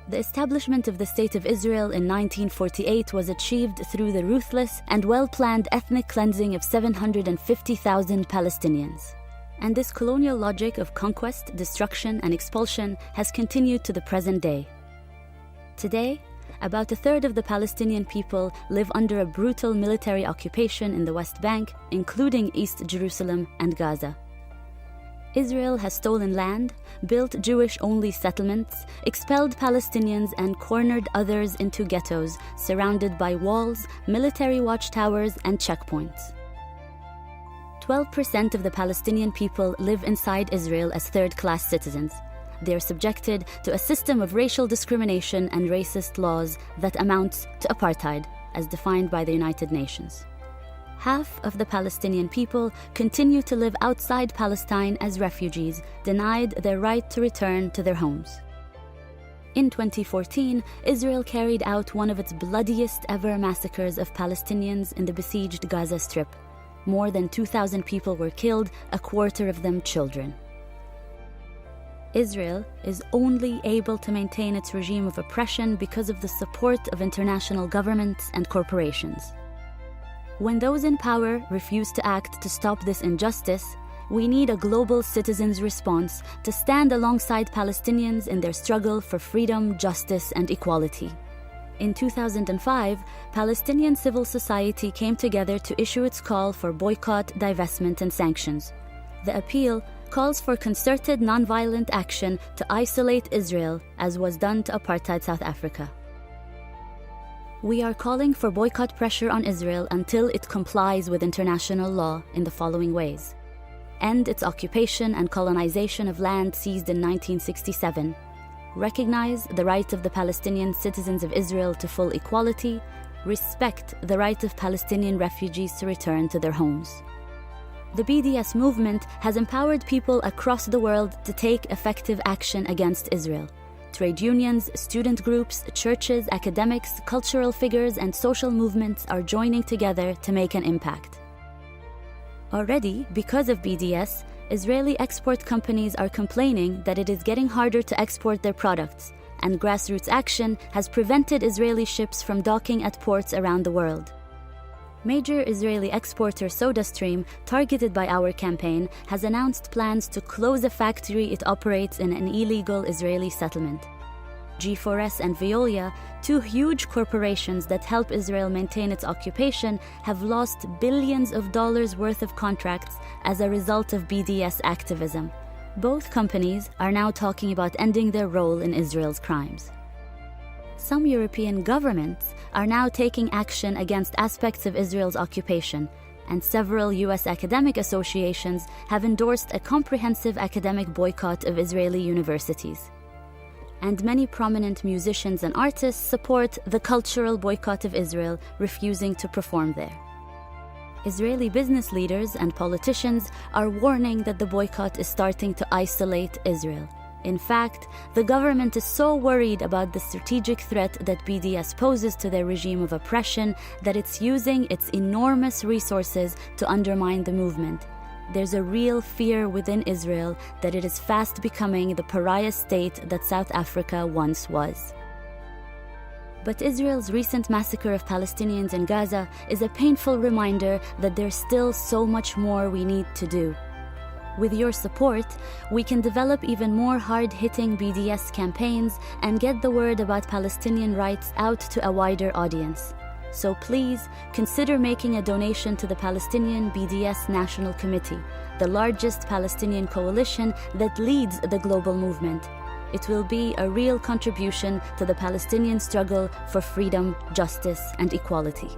The establishment of the State of Israel in 1948 was achieved through the ruthless and well-planned ethnic cleansing of 750,000 Palestinians. And this colonial logic of conquest, destruction, and expulsion has continued to the present day. Today, about a third of the Palestinian people live under a brutal military occupation in the West Bank, including East Jerusalem and Gaza. Israel has stolen land, built Jewish-only settlements, expelled Palestinians, and cornered others into ghettos surrounded by walls, military watchtowers, and checkpoints. 12% of the Palestinian people live inside Israel as third-class citizens. They are subjected to a system of racial discrimination and racist laws that amounts to apartheid, as defined by the United Nations. Half of the Palestinian people continue to live outside Palestine as refugees, denied their right to return to their homes. In 2014, Israel carried out one of its bloodiest ever massacres of Palestinians in the besieged Gaza Strip. More than 2,000 people were killed, a quarter of them children. Israel is only able to maintain its regime of oppression because of the support of international governments and corporations. When those in power refuse to act to stop this injustice, we need a global citizens' response to stand alongside Palestinians in their struggle for freedom, justice, and equality. In 2005, Palestinian civil society came together to issue its call for boycott, divestment, and sanctions. The appeal calls for concerted nonviolent action to isolate Israel, as was done to apartheid South Africa. We are calling for boycott pressure on Israel until it complies with international law in the following ways: end its occupation and colonization of land seized in 1967, recognize the right of the Palestinian citizens of Israel to full equality, respect the right of Palestinian refugees to return to their homes. The BDS movement has empowered people across the world to take effective action against Israel. Trade unions, student groups, churches, academics, cultural figures, and social movements are joining together to make an impact. Already, because of BDS, Israeli export companies are complaining that it is getting harder to export their products, and grassroots action has prevented Israeli ships from docking at ports around the world. Major Israeli exporter SodaStream, targeted by our campaign, has announced plans to close a factory it operates in an illegal Israeli settlement. G4S and Veolia, two huge corporations that help Israel maintain its occupation, have lost billions of dollars worth of contracts as a result of BDS activism. Both companies are now talking about ending their role in Israel's crimes. Some European governments are now taking action against aspects of Israel's occupation, and several U.S. academic associations have endorsed a comprehensive academic boycott of Israeli universities. And many prominent musicians and artists support the cultural boycott of Israel, refusing to perform there. Israeli business leaders and politicians are warning that the boycott is starting to isolate Israel. In fact, the government is so worried about the strategic threat that BDS poses to their regime of oppression that it's using its enormous resources to undermine the movement. There's a real fear within Israel that it is fast becoming the pariah state that South Africa once was. But Israel's recent massacre of Palestinians in Gaza is a painful reminder that there's still so much more we need to do. With your support, we can develop even more hard-hitting BDS campaigns and get the word about Palestinian rights out to a wider audience. So please, consider making a donation to the Palestinian BDS National Committee, the largest Palestinian coalition that leads the global movement. It will be a real contribution to the Palestinian struggle for freedom, justice, and equality.